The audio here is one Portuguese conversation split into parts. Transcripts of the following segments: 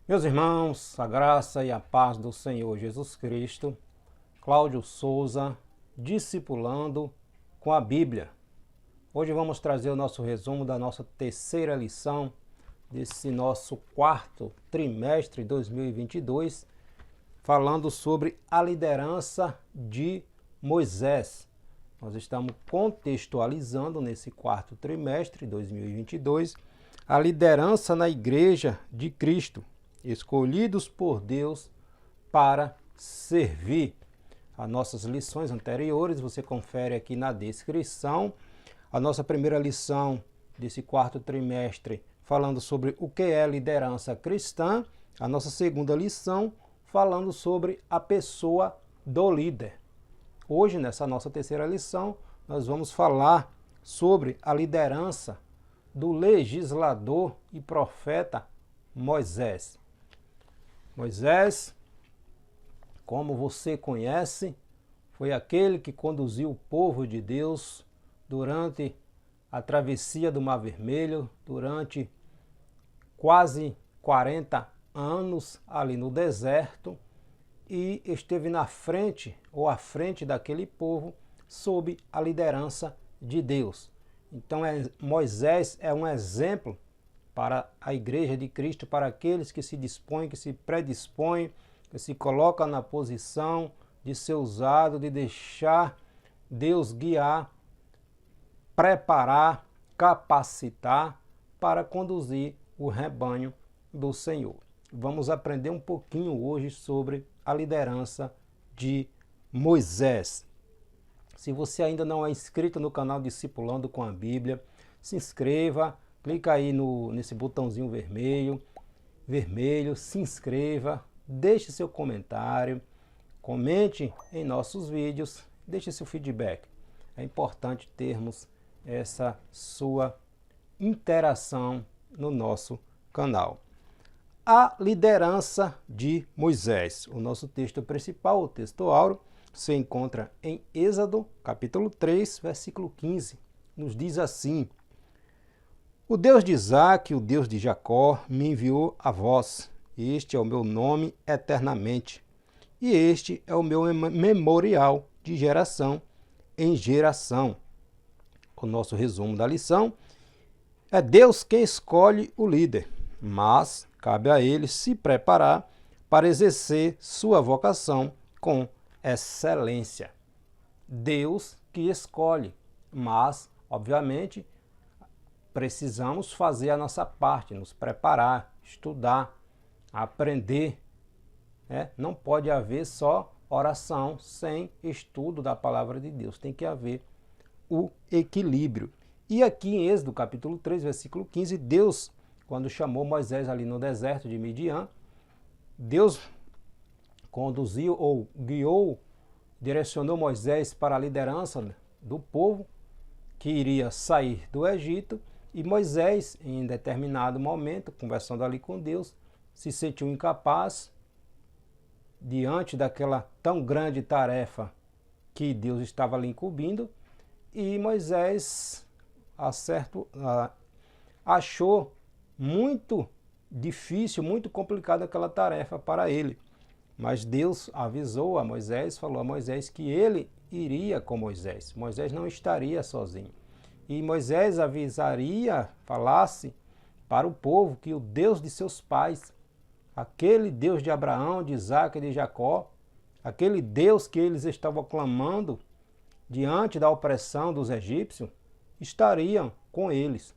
Meus irmãos, a graça e a paz do Senhor Jesus Cristo, Cláudio Souza, discipulando com a Bíblia. Hoje vamos trazer o nosso resumo da nossa terceira lição desse nosso quarto trimestre 2022, falando sobre a liderança de Moisés. Nós estamos contextualizando nesse quarto trimestre 2022 a liderança na Igreja de Cristo, escolhidos por Deus para servir. As nossas lições anteriores você confere aqui na descrição. A nossa primeira lição desse quarto trimestre falando sobre o que é liderança cristã. A nossa segunda lição falando sobre a pessoa do líder. Hoje, nessa nossa terceira lição, nós vamos falar sobre a liderança do legislador e profeta Moisés. Moisés, como você conhece, foi aquele que conduziu o povo de Deus durante a travessia do Mar Vermelho, durante quase 40 anos ali no deserto, e esteve na frente ou à frente daquele povo sob a liderança de Deus. Então Moisés é um exemplo para a Igreja de Cristo, para aqueles que se dispõem, que se predispõem, que se colocam na posição de ser usado, de deixar Deus guiar, preparar, capacitar para conduzir o rebanho do Senhor. Vamos aprender um pouquinho hoje sobre a liderança de Moisés. Se você ainda não é inscrito no canal Discipulando com a Bíblia, se inscreva, clica aí nesse botãozinho vermelho, se inscreva, deixe seu comentário, comente em nossos vídeos, deixe seu feedback. É importante termos essa sua interação no nosso canal. A liderança de Moisés. O nosso texto principal, o texto áureo, se encontra em Êxodo, capítulo 3, versículo 15. Nos diz assim: O Deus de Isaque, o Deus de Jacó, me enviou a vós. Este é o meu nome eternamente. E este é o meu memorial de geração em geração. O nosso resumo da lição é Deus quem escolhe o líder, mas cabe a ele se preparar para exercer sua vocação com excelência. Deus que escolhe, mas, obviamente, precisamos fazer a nossa parte, nos preparar, estudar, aprender. Não pode haver só oração sem estudo da palavra de Deus. Tem que haver o equilíbrio. E aqui em Êxodo, capítulo 3, versículo 15, Deus, quando chamou Moisés ali no deserto de Midian, Deus conduziu ou guiou, direcionou Moisés para a liderança do povo que iria sair do Egito. E Moisés, em determinado momento, conversando ali com Deus, se sentiu incapaz diante daquela tão grande tarefa que Deus estava lhe incumbindo. E Moisés achou muito difícil, muito complicada aquela tarefa para ele. Mas Deus avisou a Moisés, falou a Moisés que ele iria com Moisés. Moisés não estaria sozinho. E Moisés falasse para o povo que o Deus de seus pais, aquele Deus de Abraão, de Isaque e de Jacó, aquele Deus que eles estavam clamando diante da opressão dos egípcios, estariam com eles.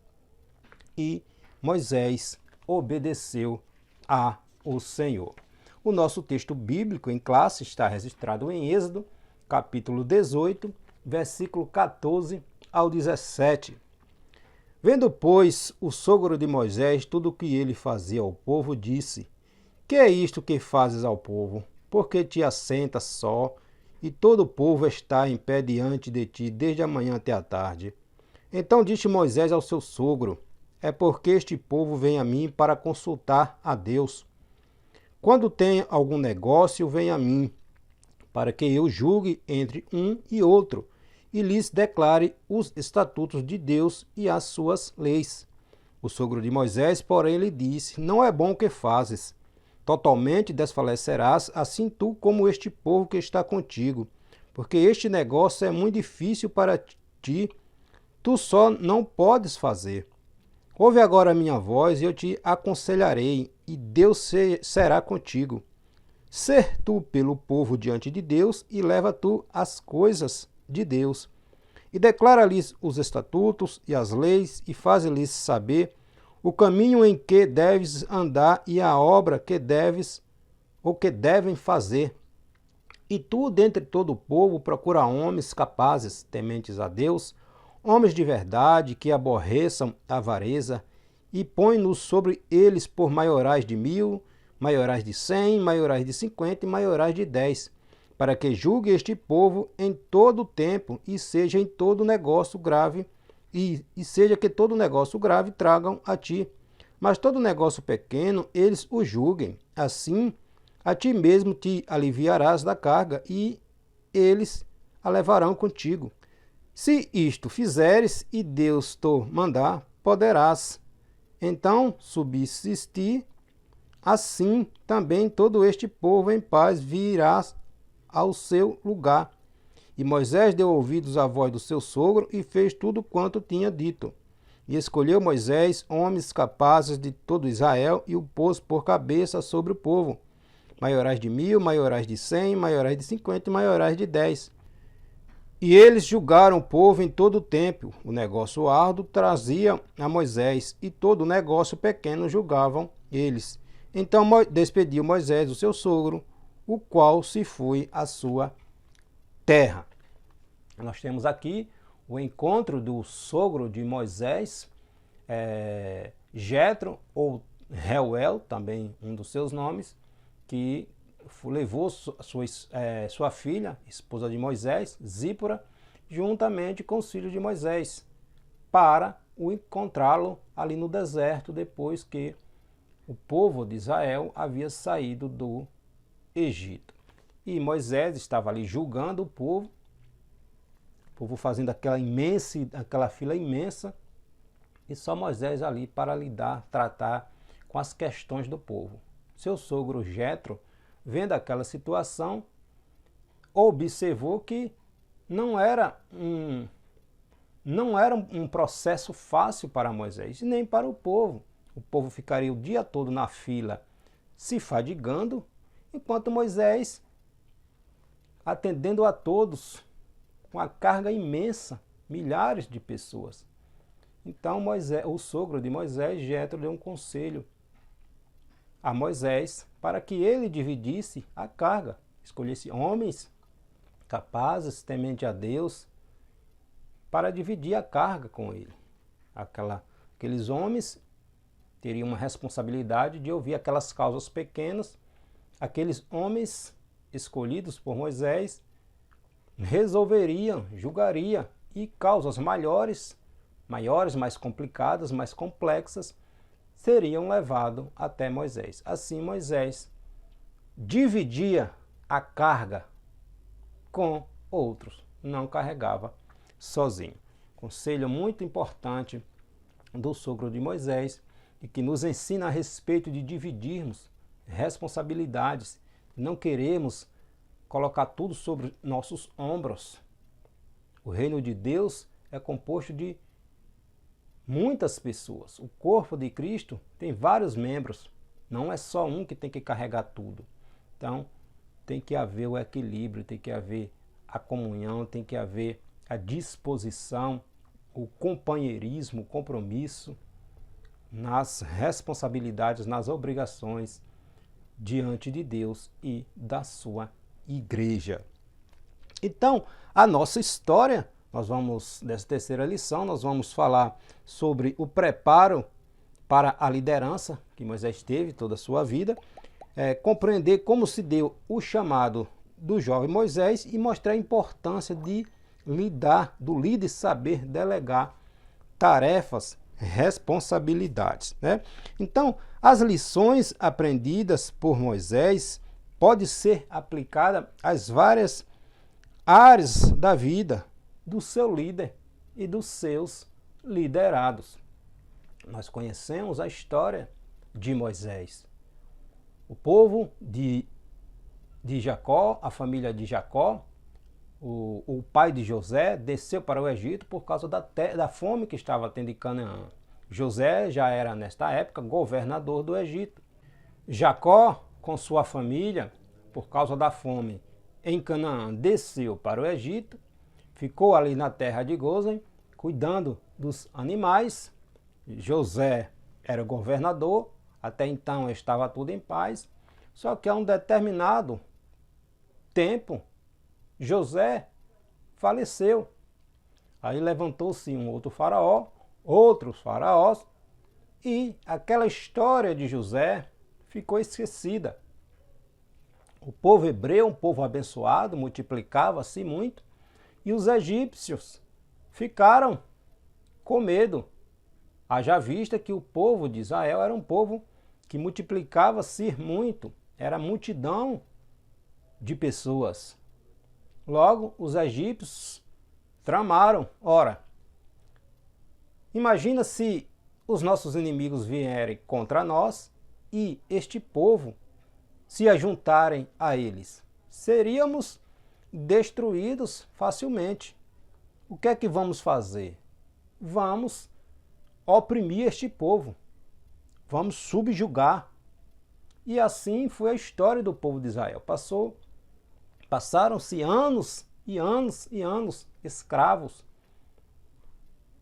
E Moisés obedeceu ao Senhor. O nosso texto bíblico em classe está registrado em Êxodo, capítulo 18, versículo 14 ao 17. Vendo, pois, o sogro de Moisés tudo o que ele fazia ao povo, disse: Que é isto que fazes ao povo? Porque te assentas só, e todo o povo está em pé diante de ti, desde a manhã até a tarde. Então disse Moisés ao seu sogro: É porque este povo vem a mim para consultar a Deus. Quando tem algum negócio, vem a mim, para que eu julgue entre um e outro, e lhes declare os estatutos de Deus e as suas leis. O sogro de Moisés, porém, lhe disse: Não é bom o que fazes. totalmente desfalecerás, assim tu como este povo que está contigo, porque este negócio é muito difícil para ti, tu só não podes fazer. Ouve agora a minha voz e eu te aconselharei, e Deus será contigo. Ser tu pelo povo diante de Deus, e leva tu as coisas de Deus. E declara-lhes os estatutos e as leis, e faze-lhes saber o caminho em que deves andar e a obra que deves ou que devem fazer. E tu, dentre todo o povo, procura homens capazes, tementes a Deus, homens de verdade, que aborreçam a avareza, e põe-nos sobre eles por maiorais de 1000, maiorais de 100, maiorais de 50 e maiorais de 10, para que julgue este povo em todo o tempo e seja em todo negócio grave, e seja que todo negócio grave tragam a ti. Mas todo negócio pequeno eles o julguem. Assim, a ti mesmo te aliviarás da carga, e eles a levarão contigo. Se isto fizeres e Deus te mandar, poderás então subsistir. Assim também todo este povo em paz virá ao seu lugar. E Moisés deu ouvidos à voz do seu sogro e fez tudo quanto tinha dito. E escolheu Moisés homens capazes de todo Israel e o pôs por cabeça sobre o povo, maiorais de 1000, maiorais de 100, maiorais de 50 e maiorais de 10. E eles julgaram o povo em todo o tempo. O negócio árduo trazia a Moisés, e todo o negócio pequeno julgavam eles. Então despediu Moisés o seu sogro, o qual se foi à sua terra. Nós temos aqui o encontro do sogro de Moisés, Jetro, ou Reuel, também um dos seus nomes, que levou sua filha, esposa de Moisés, Zípora, juntamente com os filhos de Moisés, para o encontrá-lo ali no deserto, depois que o povo de Israel havia saído do Egito. E Moisés estava ali julgando o povo fazendo aquela fila imensa, e só Moisés ali para tratar com as questões do povo. Seu sogro Jetro, vendo aquela situação, observou que não era um processo fácil para Moisés, e nem para o povo. O povo ficaria o dia todo na fila se fadigando, enquanto Moisés, atendendo a todos, com a carga imensa, milhares de pessoas. Então o sogro de Moisés, Jetro, deu um conselho a Moisés para que ele dividisse a carga, escolhesse homens capazes, temente a Deus, para dividir a carga com ele. Aqueles homens teriam uma responsabilidade de ouvir aquelas causas pequenas. Aqueles homens escolhidos por Moisés resolveriam, julgariam, e causas maiores, mais complicadas, mais complexas, seriam levados até Moisés. Assim Moisés dividia a carga com outros, não carregava sozinho. Conselho muito importante do sogro de Moisés, e que nos ensina a respeito de dividirmos responsabilidades. Não queremos colocar tudo sobre nossos ombros. O reino de Deus é composto de muitas pessoas. O corpo de Cristo tem vários membros. Não é só um que tem que carregar tudo. Então, tem que haver o equilíbrio, tem que haver a comunhão, tem que haver a disposição, o companheirismo, o compromisso nas responsabilidades, nas obrigações diante de Deus e da sua igreja. Então, a nossa história, nessa terceira lição, nós vamos falar sobre o preparo para a liderança que Moisés teve toda a sua vida, compreender como se deu o chamado do jovem Moisés e mostrar a importância de do líder saber delegar tarefas, responsabilidades, né? Então, as lições aprendidas por Moisés podem ser aplicadas às várias áreas da vida do seu líder e dos seus liderados. Nós conhecemos a história de Moisés. O povo de Jacó, a família de Jacó, o pai de José, desceu para o Egito por causa da fome que estava tendo em Canaã. José já era, nesta época, governador do Egito. Jacó, com sua família, por causa da fome em Canaã, desceu para o Egito, ficou ali na terra de Gozem, cuidando dos animais. José era governador, até então estava tudo em paz, só que a um determinado tempo, José faleceu. Aí levantou-se um outro faraó, outros faraós, e aquela história de José ficou esquecida. O povo hebreu, um povo abençoado, multiplicava-se muito, e os egípcios ficaram com medo. Haja vista que o povo de Israel era um povo que multiplicava-se muito, era multidão de pessoas. Logo, os egípcios tramaram. Ora, imagina se os nossos inimigos vierem contra nós e este povo se ajuntarem a eles. Seríamos destruídos facilmente. O que é que vamos fazer? Vamos oprimir este povo. Vamos subjugar. E assim foi a história do povo de Israel. Passaram-se anos e anos e anos escravos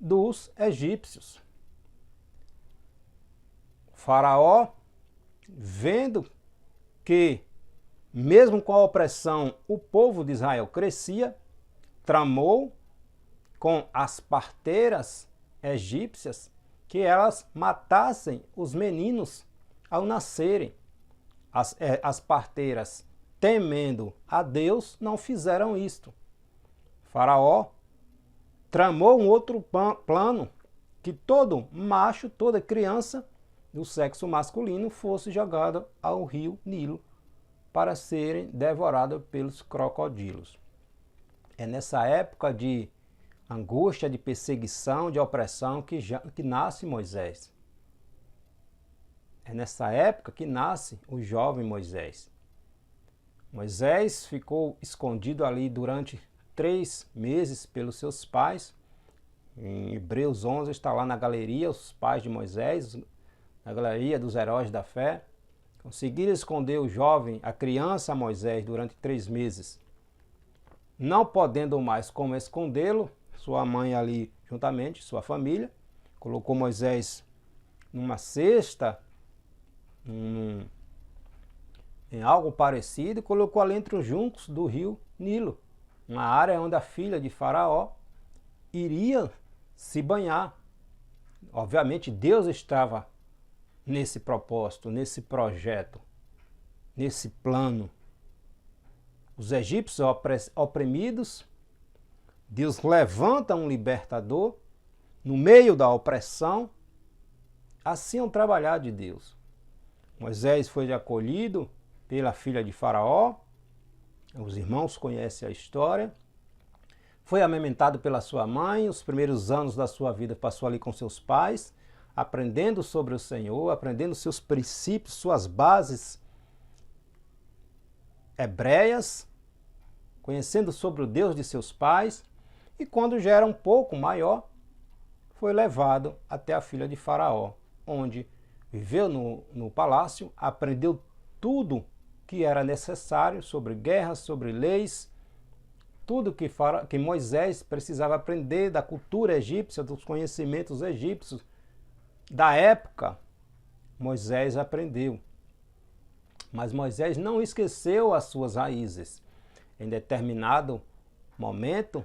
dos egípcios. O faraó, vendo que, mesmo com a opressão, o povo de Israel crescia, tramou com as parteiras egípcias que elas matassem os meninos ao nascerem. As parteiras, temendo a Deus, não fizeram isto. Faraó tramou um outro plano, que todo macho, toda criança do sexo masculino fosse jogada ao rio Nilo para serem devoradas pelos crocodilos. É nessa época de angústia, de perseguição, de opressão que nasce Moisés. É nessa época que nasce o jovem Moisés. Moisés ficou escondido ali durante 3 meses pelos seus pais. Em Hebreus 11 está lá na galeria os pais de Moisés, na galeria dos heróis da fé. Conseguiram esconder o jovem, a criança Moisés, durante 3 meses. Não podendo mais como escondê-lo, sua mãe ali juntamente, sua família, colocou Moisés numa cesta, em algo parecido, e colocou ali entre os juncos do rio Nilo, uma área onde a filha de Faraó iria se banhar. Obviamente Deus estava nesse propósito, nesse projeto, nesse plano. Os egípcios oprimidos, Deus levanta um libertador no meio da opressão. Assim é um trabalhar de Deus. Moisés foi acolhido pela filha de Faraó. Os irmãos conhecem a história. Foi amamentado pela sua mãe. Os primeiros anos da sua vida passou ali com seus pais, aprendendo sobre o Senhor, aprendendo seus princípios, suas bases hebreias, conhecendo sobre o Deus de seus pais. E quando já era um pouco maior, foi levado até a filha de Faraó, onde viveu no palácio, aprendeu tudo que era necessário sobre guerras, sobre leis, tudo que Moisés precisava aprender da cultura egípcia, dos conhecimentos egípcios da época. Moisés aprendeu. Mas Moisés não esqueceu as suas raízes. Em determinado momento,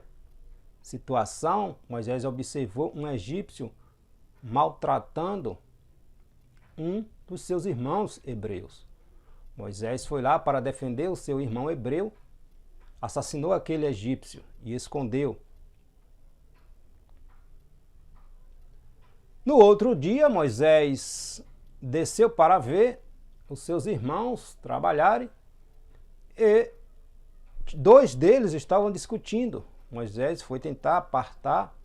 situação, Moisés observou um egípcio maltratando um dos seus irmãos hebreus. Moisés foi lá para defender o seu irmão hebreu, assassinou aquele egípcio e escondeu. No outro dia, Moisés desceu para ver os seus irmãos trabalharem e 2 deles estavam discutindo. Moisés foi tentar apartar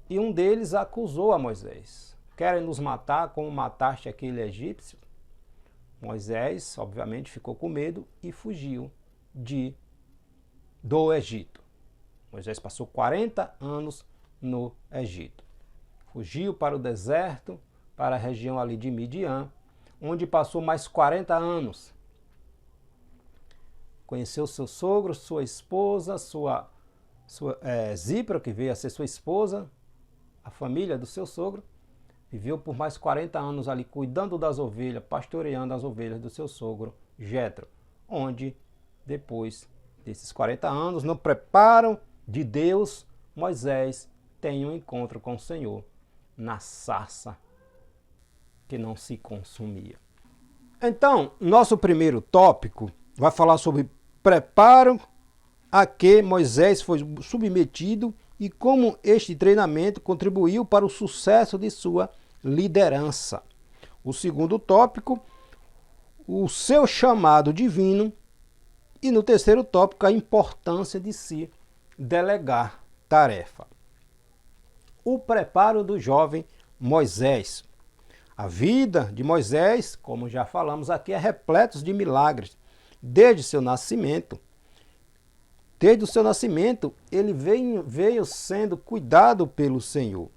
e um deles acusou a Moisés. Querem nos matar como mataste aquele egípcio? Moisés, obviamente, ficou com medo e fugiu do Egito. Moisés passou 40 anos no Egito. Fugiu para o deserto, para a região ali de Midian, onde passou mais 40 anos. Conheceu seu sogro, sua esposa, Zípora, que veio a ser sua esposa, a família do seu sogro. Viveu por mais 40 anos ali cuidando das ovelhas, pastoreando as ovelhas do seu sogro, Jetro, onde, depois desses 40 anos, no preparo de Deus, Moisés tem um encontro com o Senhor na sarça que não se consumia. Então, nosso primeiro tópico vai falar sobre preparo a que Moisés foi submetido e como este treinamento contribuiu para o sucesso de sua liderança. O segundo tópico, o seu chamado divino. E no terceiro tópico, a importância de se delegar tarefa. O preparo do jovem Moisés. A vida de Moisés, como já falamos aqui, é repleta de milagres. Desde o seu nascimento, ele veio sendo cuidado pelo Senhor.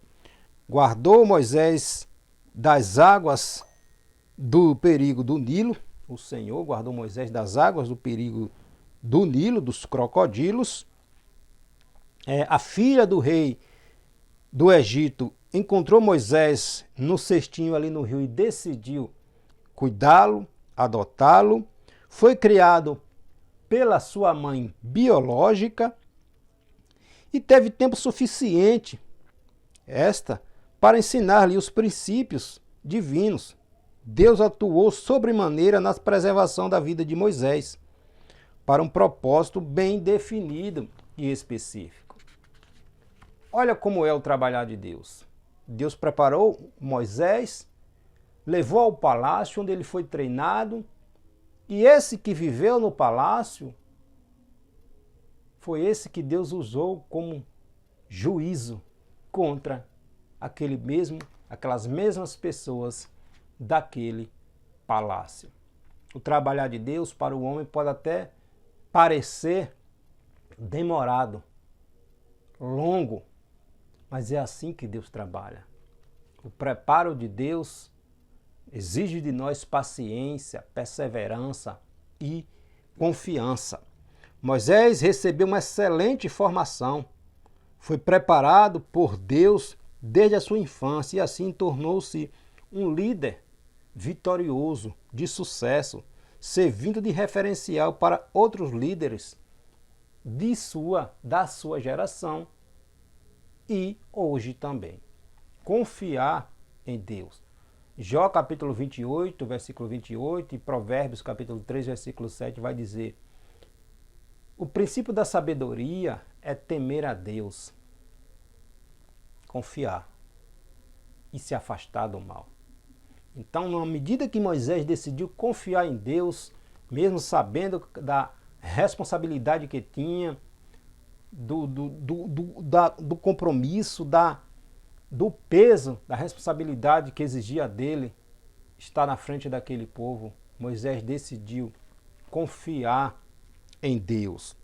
Guardou Moisés das águas do perigo do Nilo. O Senhor guardou Moisés das águas do perigo do Nilo, dos crocodilos. A filha do rei do Egito encontrou Moisés no cestinho ali no rio e decidiu cuidá-lo, adotá-lo. Foi criado pela sua mãe biológica e teve tempo suficiente para ensinar-lhe os princípios divinos. Deus atuou sobremaneira na preservação da vida de Moisés para um propósito bem definido e específico. Olha como é o trabalhar de Deus. Deus preparou Moisés, levou ao palácio onde ele foi treinado, e esse que viveu no palácio foi esse que Deus usou como juízo contra aquelas mesmas pessoas daquele palácio. O trabalhar de Deus para o homem pode até parecer demorado, longo, mas é assim que Deus trabalha. O preparo de Deus exige de nós paciência, perseverança e confiança. Moisés recebeu uma excelente formação, foi preparado por Deus desde a sua infância e assim tornou-se um líder vitorioso, de sucesso, servindo de referencial para outros líderes da sua geração e hoje também. Confiar em Deus. Jó capítulo 28, versículo 28 e Provérbios capítulo 3, versículo 7 vai dizer: o princípio da sabedoria é temer a Deus, confiar e se afastar do mal. Então, na medida que Moisés decidiu confiar em Deus, mesmo sabendo da responsabilidade que tinha, do compromisso, do peso, da responsabilidade que exigia dele estar na frente daquele povo, Moisés decidiu confiar em Deus.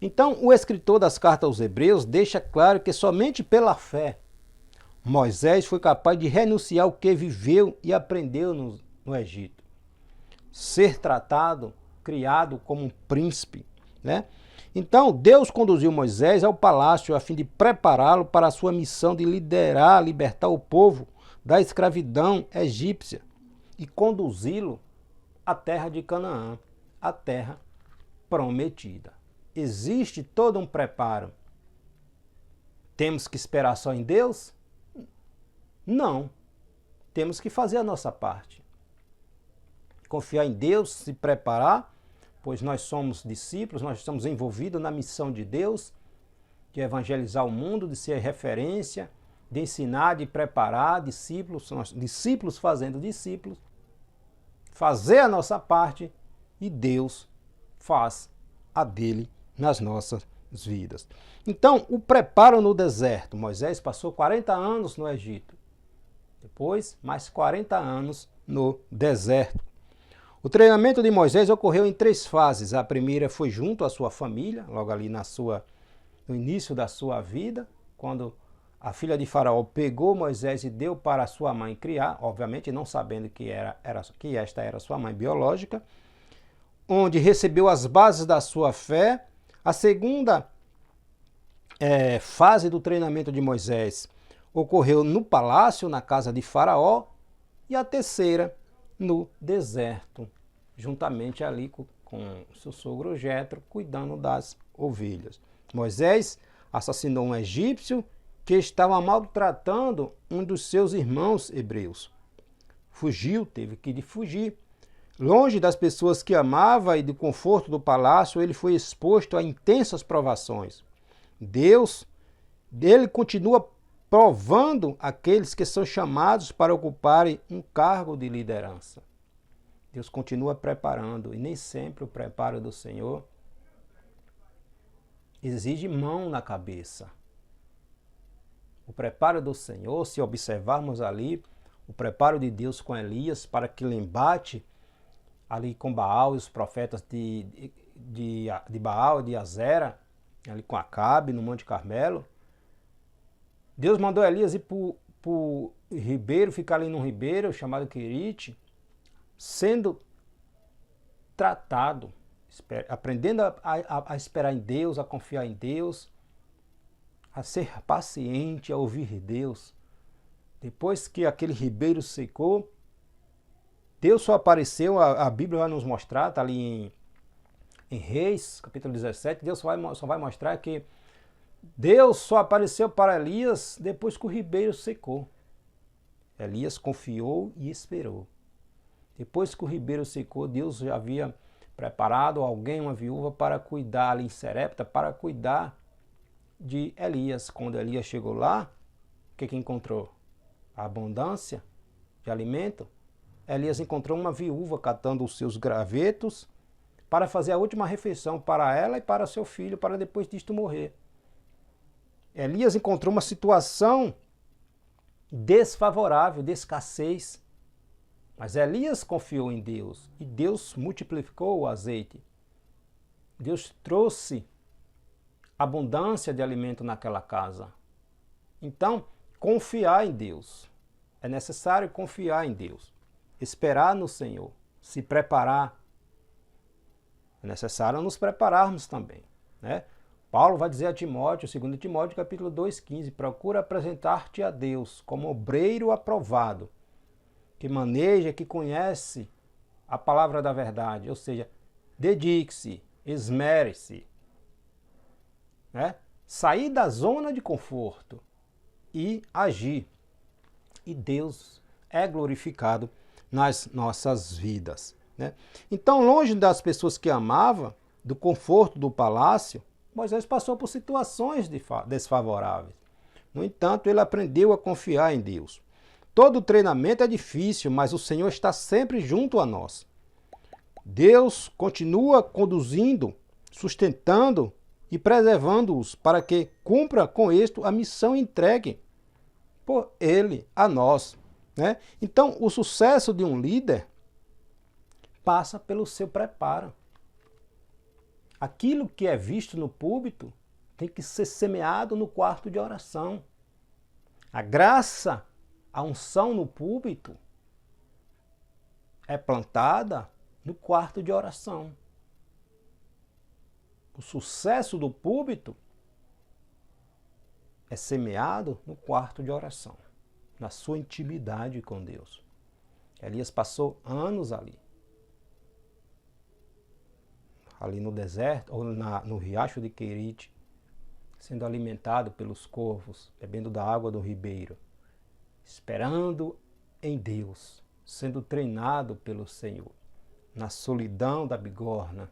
Então, o escritor das cartas aos Hebreus deixa claro que somente pela fé Moisés foi capaz de renunciar ao que viveu e aprendeu no Egito. Ser tratado, criado como um príncipe, né? Então, Deus conduziu Moisés ao palácio a fim de prepará-lo para a sua missão de libertar o povo da escravidão egípcia e conduzi-lo à terra de Canaã, a terra prometida. Existe todo um preparo. Temos que esperar só em Deus? Não. Temos que fazer a nossa parte. Confiar em Deus, se preparar, pois nós somos discípulos, nós estamos envolvidos na missão de Deus, de evangelizar o mundo, de ser referência, de ensinar, de preparar discípulos fazendo discípulos, fazer a nossa parte e Deus faz a dele nas nossas vidas. Então, o preparo no deserto. Moisés passou 40 anos no Egito. Depois, mais 40 anos no deserto. O treinamento de Moisés ocorreu em 3 fases. A primeira foi junto à sua família, logo ali no início da sua vida, quando a filha de Faraó pegou Moisés e deu para sua mãe criar, obviamente não sabendo que esta era sua mãe biológica, onde recebeu as bases da sua fé. A segunda fase do treinamento de Moisés ocorreu no palácio, na casa de Faraó, e a terceira no deserto, juntamente ali com seu sogro Jetro, cuidando das ovelhas. Moisés assassinou um egípcio que estava maltratando um dos seus irmãos hebreus. Fugiu, teve que fugir. Longe das pessoas que amava e do conforto do palácio, ele foi exposto a intensas provações. Ele continua provando aqueles que são chamados para ocuparem um cargo de liderança. Deus continua preparando, e nem sempre o preparo do Senhor exige mão na cabeça. O preparo do Senhor, se observarmos ali, o preparo de Deus com Elias para que ele embate ali com Baal e os profetas de Baal, de Azera, ali com Acabe, no Monte Carmelo. Deus mandou Elias ir para o ribeiro, ficar ali num ribeiro chamado Querite, sendo tratado, aprendendo a esperar em Deus, a confiar em Deus, a ser paciente, a ouvir Deus. Depois que aquele ribeiro secou, Deus só apareceu, a Bíblia vai nos mostrar, está ali em Reis, capítulo 17, Deus só vai mostrar que Deus só apareceu para Elias depois que o ribeiro secou. Elias confiou e esperou. Depois que o ribeiro secou, Deus já havia preparado alguém, uma viúva, para cuidar ali em Serepta, para cuidar de Elias. Quando Elias chegou lá, o que encontrou? A abundância de alimento. Elias encontrou uma viúva catando os seus gravetos para fazer a última refeição para ela e para seu filho, para depois disto morrer. Elias encontrou uma situação desfavorável, de escassez. Mas Elias confiou em Deus e Deus multiplicou o azeite. Deus trouxe abundância de alimento naquela casa. Então, confiar em Deus. É necessário confiar em Deus. Esperar no Senhor. Se preparar. É necessário nos prepararmos também, né? Paulo vai dizer a Timóteo, 2 Timóteo capítulo 2,15, procura apresentar-te a Deus como obreiro aprovado, que maneja, que conhece a palavra da verdade, ou seja, dedique-se, esmere-se, né? Sair da zona de conforto e agir. E Deus é glorificado nas nossas vidas, né? Então, longe das pessoas que amava, do conforto do palácio, Moisés passou por situações desfavoráveis. No entanto, ele aprendeu a confiar em Deus. Todo treinamento é difícil, mas o Senhor está sempre junto a nós. Deus continua conduzindo, sustentando e preservando-os para que cumpra com êxito a missão entregue por Ele a nós, né? Então, o sucesso de um líder passa pelo seu preparo. Aquilo que é visto no púlpito tem que ser semeado no quarto de oração. A graça, a unção no púlpito é plantada no quarto de oração. O sucesso do púlpito é semeado no quarto de oração, na sua intimidade com Deus. Elias passou anos ali no deserto, ou no riacho de Querite, sendo alimentado pelos corvos, bebendo da água do ribeiro, esperando em Deus, sendo treinado pelo Senhor, na solidão da bigorna.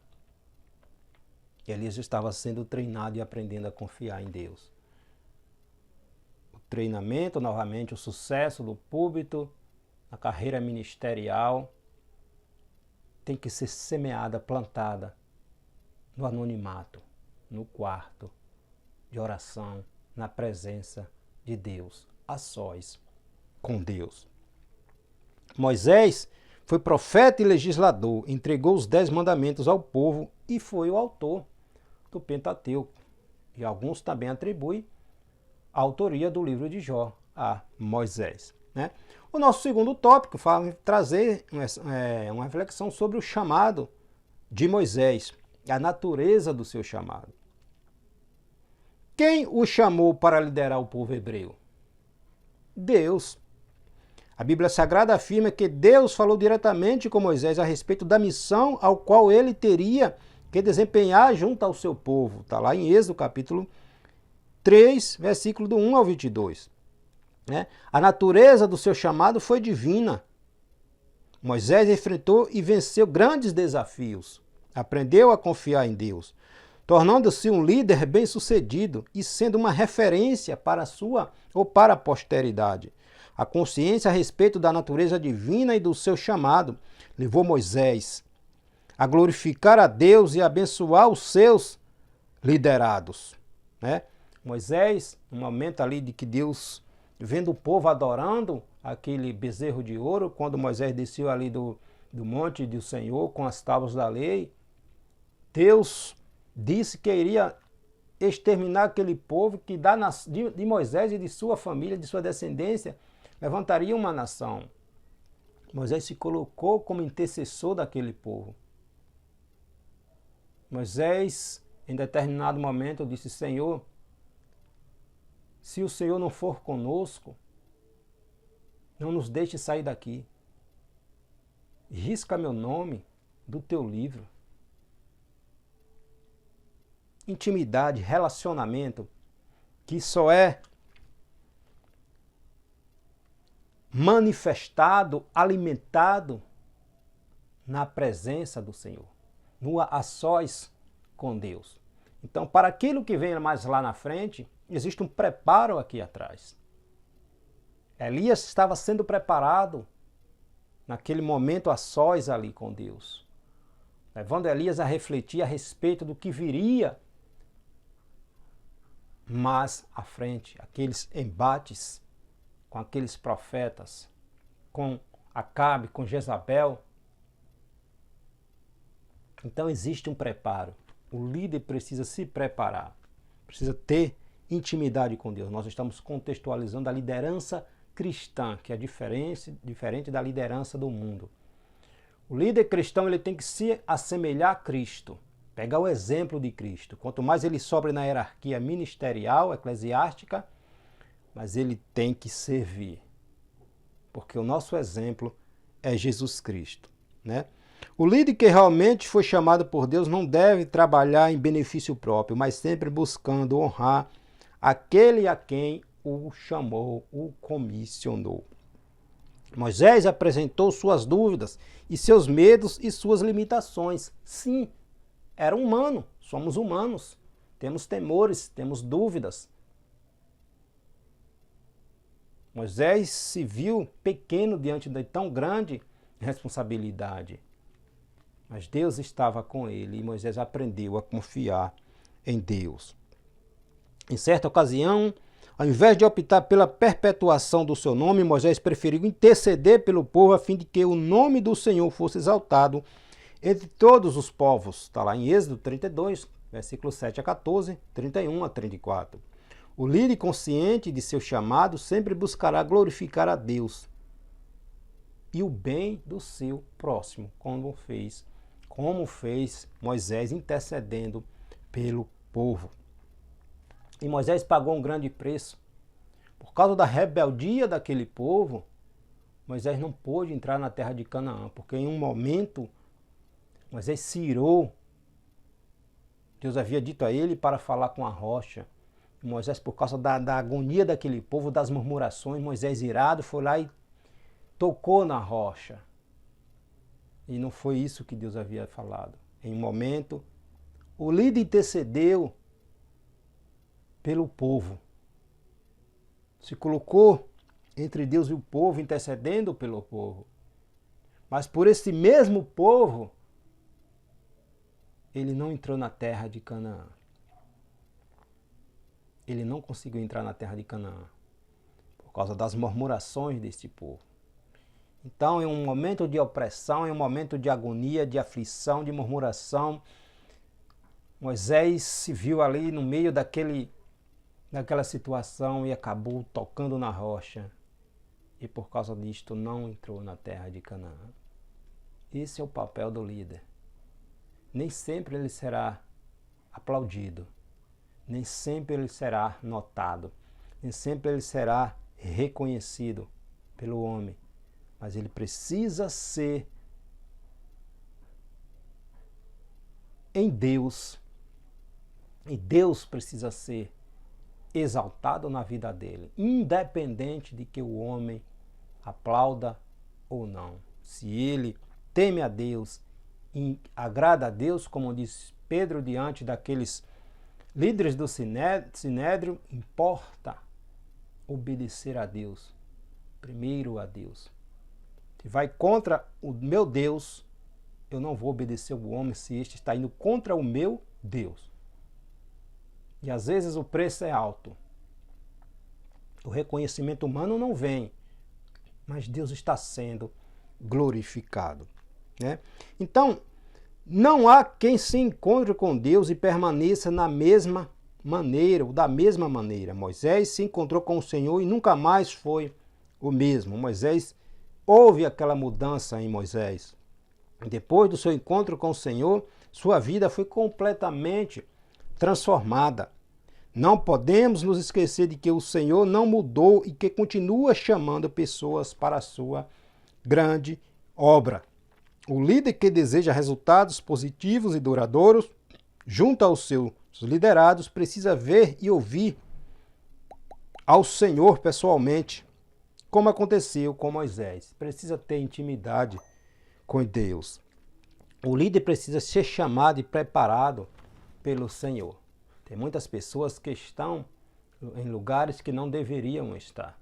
Elias estava sendo treinado e aprendendo a confiar em Deus. O treinamento, novamente, o sucesso do púlpito, a carreira ministerial, tem que ser semeada, plantada no anonimato, no quarto de oração, na presença de Deus, a sós com Deus. Moisés Foi profeta e legislador, entregou os 10 mandamentos ao povo e foi o autor do Pentateuco. E alguns também atribuem a autoria do livro de Jó a Moisés, né? O nosso segundo tópico fala em trazer uma reflexão sobre o chamado de Moisés, a natureza do seu chamado. Quem o chamou para liderar o povo hebreu? Deus. A Bíblia Sagrada afirma que Deus falou diretamente com Moisés a respeito da missão ao qual ele teria que desempenhar junto ao seu povo. Está lá em Êxodo capítulo 3, versículo do 1 ao 22. Né? A natureza do seu chamado foi divina. Moisés enfrentou e venceu grandes desafios. Aprendeu a confiar em Deus, tornando-se um líder bem-sucedido e sendo uma referência para a sua ou para a posteridade. A consciência a respeito da natureza divina e do seu chamado levou Moisés a glorificar a Deus e abençoar os seus liderados, né? Moisés, no momento ali de que Deus, vendo o povo adorando aquele bezerro de ouro, quando Moisés desceu ali do monte do Senhor com as tábuas da lei, Deus disse que iria exterminar aquele povo, que de Moisés e de sua família, de sua descendência, levantaria uma nação. Moisés se colocou como intercessor daquele povo. Moisés, em determinado momento, disse: Senhor, se o Senhor não for conosco, não nos deixe sair daqui. Risca meu nome do teu livro. Intimidade, relacionamento, que só é manifestado, alimentado na presença do Senhor, no a sós com Deus. Então, para aquilo que vem mais lá na frente, existe um preparo aqui atrás. Elias estava sendo preparado naquele momento a sós ali com Deus, levando Elias a refletir a respeito do que viria mais à frente, aqueles embates com aqueles profetas, com Acabe, com Jezabel. Então existe um preparo. O líder precisa se preparar, precisa ter intimidade com Deus. Nós estamos contextualizando a liderança cristã, que é diferente da liderança do mundo. O líder cristão ele tem que se assemelhar a Cristo, pegar o exemplo de Cristo. Quanto mais ele sobe na hierarquia ministerial, eclesiástica, mas ele tem que servir, porque o nosso exemplo é Jesus Cristo, né? O líder que realmente foi chamado por Deus não deve trabalhar em benefício próprio, mas sempre buscando honrar aquele a quem o chamou, o comissionou. Moisés apresentou suas dúvidas e seus medos e suas limitações. Sim, era humano, somos humanos, temos temores, temos dúvidas. Moisés se viu pequeno diante de tão grande responsabilidade. Mas Deus estava com ele e Moisés aprendeu a confiar em Deus. Em certa ocasião, ao invés de optar pela perpetuação do seu nome, Moisés preferiu interceder pelo povo a fim de que o nome do Senhor fosse exaltado entre todos os povos. Está lá em Êxodo 32, versículos 7 a 14, 31 a 34. O líder consciente de seu chamado sempre buscará glorificar a Deus e o bem do seu próximo, como fez Moisés intercedendo pelo povo. E Moisés pagou um grande preço. Por causa da rebeldia daquele povo, Moisés não pôde entrar na terra de Canaã, porque em um momento Moisés se irou. Deus havia dito a ele para falar com a rocha. Moisés, por causa da agonia daquele povo, das murmurações, Moisés irado foi lá e tocou na rocha. E não foi isso que Deus havia falado. Em um momento, o líder intercedeu pelo povo. Se colocou entre Deus e o povo, intercedendo pelo povo. Mas por esse mesmo povo, ele não entrou na terra de Canaã. Ele não conseguiu entrar na terra de Canaã por causa das murmurações deste povo. Então, em um momento de opressão, em um momento de agonia, de aflição, de murmuração, Moisés se viu ali no meio daquela situação e acabou tocando na rocha. E por causa disto não entrou na terra de Canaã. Esse é o papel do líder. Nem sempre ele será aplaudido, nem sempre ele será notado, nem sempre ele será reconhecido pelo homem, mas ele precisa ser em Deus, e Deus precisa ser exaltado na vida dele, independente de que o homem aplauda ou não. Se ele teme a Deus e agrada a Deus, como diz Pedro diante daqueles líderes do Sinédrio, importa obedecer a Deus, primeiro a Deus. Se vai contra o meu Deus, eu não vou obedecer o homem se este está indo contra o meu Deus. E às vezes o preço é alto. O reconhecimento humano não vem, mas Deus está sendo glorificado, né? Então, não há quem se encontre com Deus e permaneça na mesma maneira, ou da mesma maneira. Moisés se encontrou com o Senhor e nunca mais foi o mesmo. Houve aquela mudança em Moisés. Depois do seu encontro com o Senhor, sua vida foi completamente transformada. Não podemos nos esquecer de que o Senhor não mudou e que continua chamando pessoas para a sua grande obra. O líder que deseja resultados positivos e duradouros, junto aos seus liderados, precisa ver e ouvir ao Senhor pessoalmente, como aconteceu com Moisés. Precisa ter intimidade com Deus. O líder precisa ser chamado e preparado pelo Senhor. Tem muitas pessoas que estão em lugares que não deveriam estar.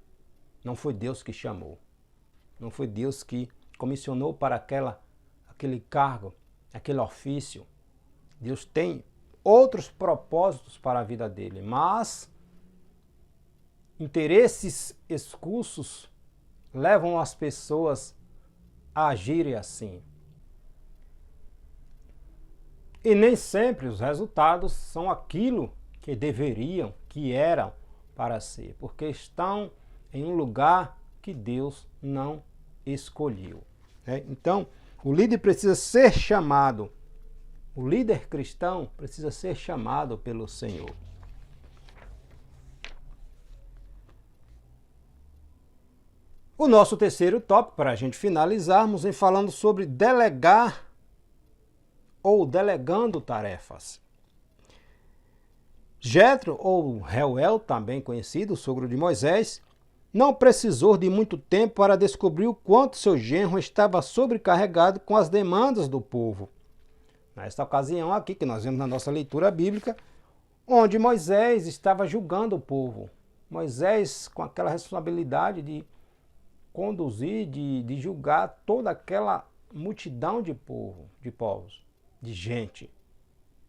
Não foi Deus que chamou. Não foi Deus que comissionou para aquele cargo, aquele ofício. Deus tem outros propósitos para a vida dele, mas interesses escusos levam as pessoas a agirem assim. E nem sempre os resultados são aquilo que deveriam, que eram para ser, porque estão em um lugar que Deus não escolheu, né? Então, o líder precisa ser chamado, o líder cristão precisa ser chamado pelo Senhor. O nosso terceiro tópico, para a gente finalizarmos, em falando sobre delegar ou delegando tarefas. Jetro, ou Reuel, também conhecido, sogro de Moisés, não precisou de muito tempo para descobrir o quanto seu genro estava sobrecarregado com as demandas do povo. Nesta ocasião aqui, que nós vemos na nossa leitura bíblica, onde Moisés estava julgando o povo. Moisés com aquela responsabilidade de conduzir, de julgar toda aquela multidão de povos, de gente.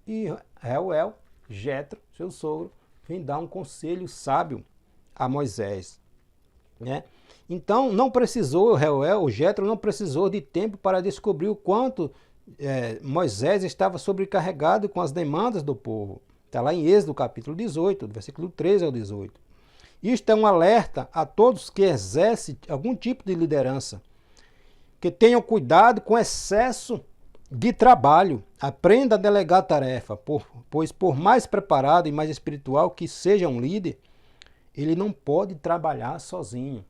E Reuel, Jetro, seu sogro, vem dar um conselho sábio a Moisés, né? Então, não precisou, Reuel, o Jetro não precisou de tempo para descobrir o quanto Moisés estava sobrecarregado com as demandas do povo. Está lá em Êxodo capítulo 18, do versículo 13 ao 18. Isto é um alerta a todos que exercem algum tipo de liderança, que tenham cuidado com excesso de trabalho. Aprenda a delegar tarefa, pois por mais preparado e mais espiritual que seja um líder, ele não pode trabalhar sozinho.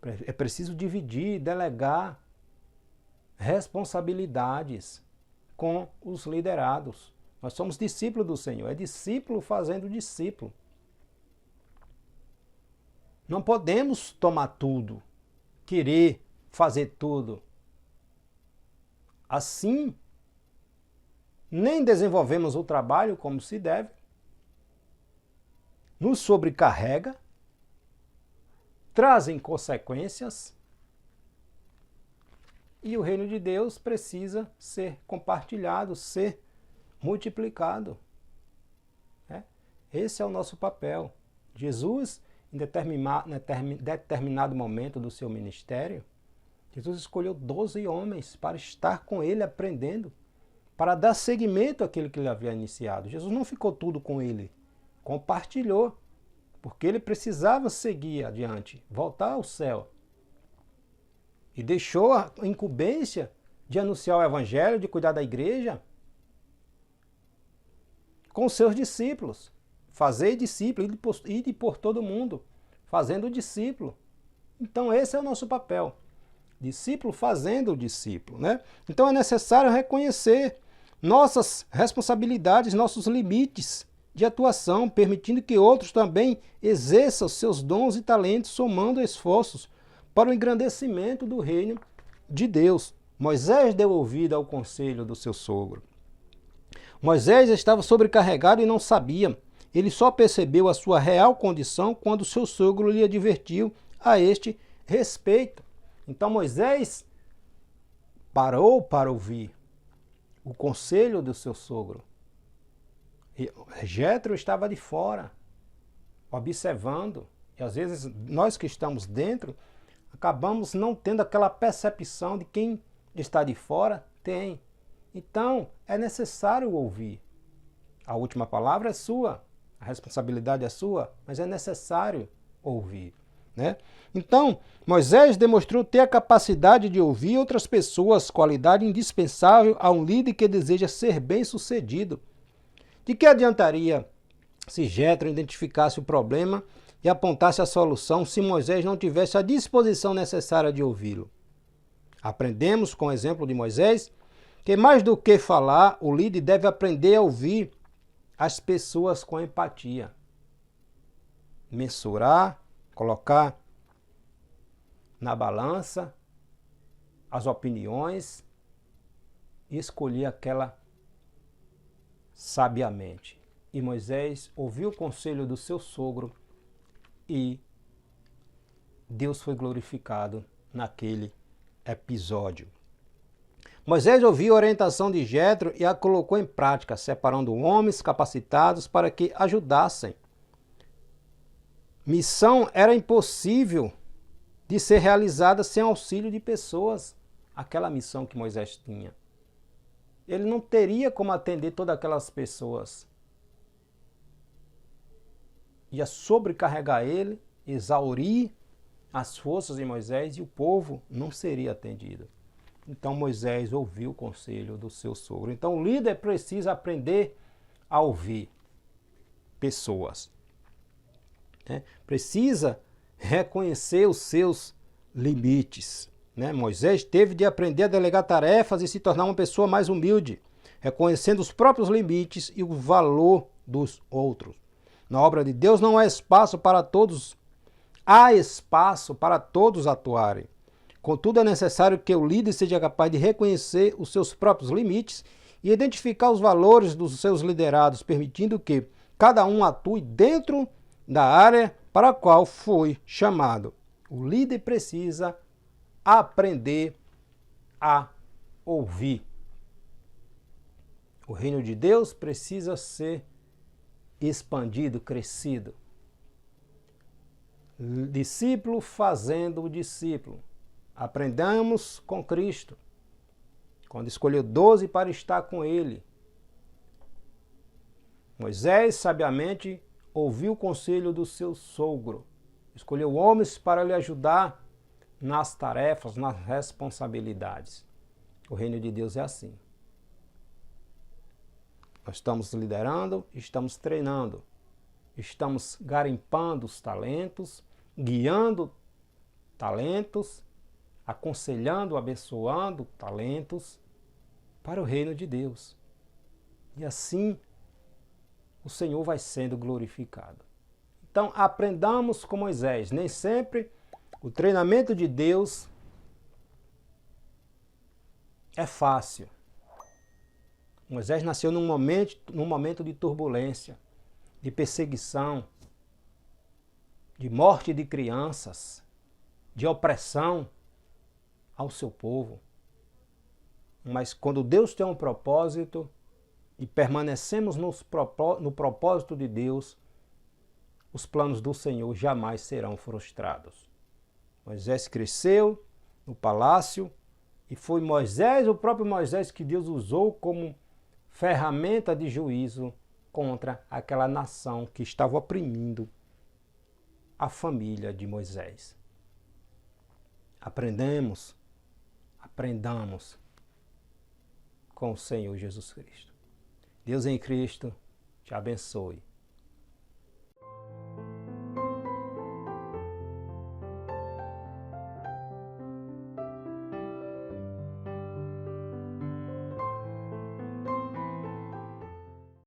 É preciso dividir, delegar responsabilidades com os liderados. Nós somos discípulos do Senhor, é discípulo fazendo discípulo. Não podemos tomar tudo, querer fazer tudo. Assim, nem desenvolvemos o trabalho como se deve, nos sobrecarrega, trazem consequências e o reino de Deus precisa ser compartilhado, ser multiplicado. Esse é o nosso papel. Jesus, em determinado momento do seu ministério, Jesus escolheu 12 homens para estar com ele aprendendo, para dar seguimento àquilo que ele havia iniciado. Jesus não ficou tudo com ele, compartilhou, porque ele precisava seguir adiante, voltar ao céu. E deixou a incumbência de anunciar o evangelho, de cuidar da igreja, com seus discípulos. Fazer discípulo, ir por todo mundo, fazendo o discípulo. Então esse é o nosso papel. Discípulo fazendo o discípulo, né? Então é necessário reconhecer nossas responsabilidades, nossos limites de atuação, permitindo que outros também exerçam seus dons e talentos, somando esforços para o engrandecimento do reino de Deus. Moisés deu ouvido ao conselho do seu sogro. Moisés estava sobrecarregado e não sabia. Ele só percebeu a sua real condição quando seu sogro lhe advertiu a este respeito. Então Moisés parou para ouvir o conselho do seu sogro. Jétro estava de fora, observando. E às vezes nós que estamos dentro, acabamos não tendo aquela percepção de quem está de fora tem. Então é necessário ouvir. A última palavra é sua, a responsabilidade é sua, mas é necessário ouvir, né? Então, Moisés demonstrou ter a capacidade de ouvir outras pessoas, qualidade indispensável a um líder que deseja ser bem-sucedido. De que adiantaria se Jétro identificasse o problema e apontasse a solução se Moisés não tivesse a disposição necessária de ouvi-lo? Aprendemos com o exemplo de Moisés que mais do que falar, o líder deve aprender a ouvir as pessoas com empatia. Mensurar, colocar na balança as opiniões e escolher aquela sabiamente. E Moisés ouviu o conselho do seu sogro e Deus foi glorificado naquele episódio. Moisés ouviu a orientação de Jétro e a colocou em prática, separando homens capacitados para que ajudassem. Missão era impossível de ser realizada sem auxílio de pessoas. Aquela missão que Moisés tinha. Ele não teria como atender todas aquelas pessoas. Ia sobrecarregar ele, exaurir as forças de Moisés e o povo não seria atendido. Então Moisés ouviu o conselho do seu sogro. Então o líder precisa aprender a ouvir pessoas. Né? Precisa reconhecer os seus limites. Né? Moisés teve de aprender a delegar tarefas e se tornar uma pessoa mais humilde, reconhecendo os próprios limites e o valor dos outros. Na obra de Deus não há espaço para todos, há espaço para todos atuarem. Contudo, é necessário que o líder seja capaz de reconhecer os seus próprios limites e identificar os valores dos seus liderados, permitindo que cada um atue dentro da área para a qual foi chamado. O líder precisa aprender a ouvir. O reino de Deus precisa ser expandido, crescido. Discípulo fazendo o discípulo. Aprendamos com Cristo, quando escolheu 12 para estar com ele. Moisés, sabiamente, ouviu o conselho do seu sogro. Escolheu homens para lhe ajudar nas tarefas, nas responsabilidades. O reino de Deus é assim. Nós estamos liderando, estamos treinando, estamos garimpando os talentos, guiando talentos, aconselhando, abençoando talentos para o reino de Deus. E assim o Senhor vai sendo glorificado. Então aprendamos com Moisés. Nem sempre o treinamento de Deus é fácil. Moisés nasceu num momento de turbulência, de perseguição, de morte de crianças, de opressão ao seu povo. Mas quando Deus tem um propósito e permanecemos no propósito de Deus, os planos do Senhor jamais serão frustrados. Moisés cresceu no palácio, e foi Moisés, o próprio Moisés, que Deus usou como ferramenta de juízo contra aquela nação que estava oprimindo a família de Moisés. Aprendamos com o Senhor Jesus Cristo. Deus em Cristo te abençoe.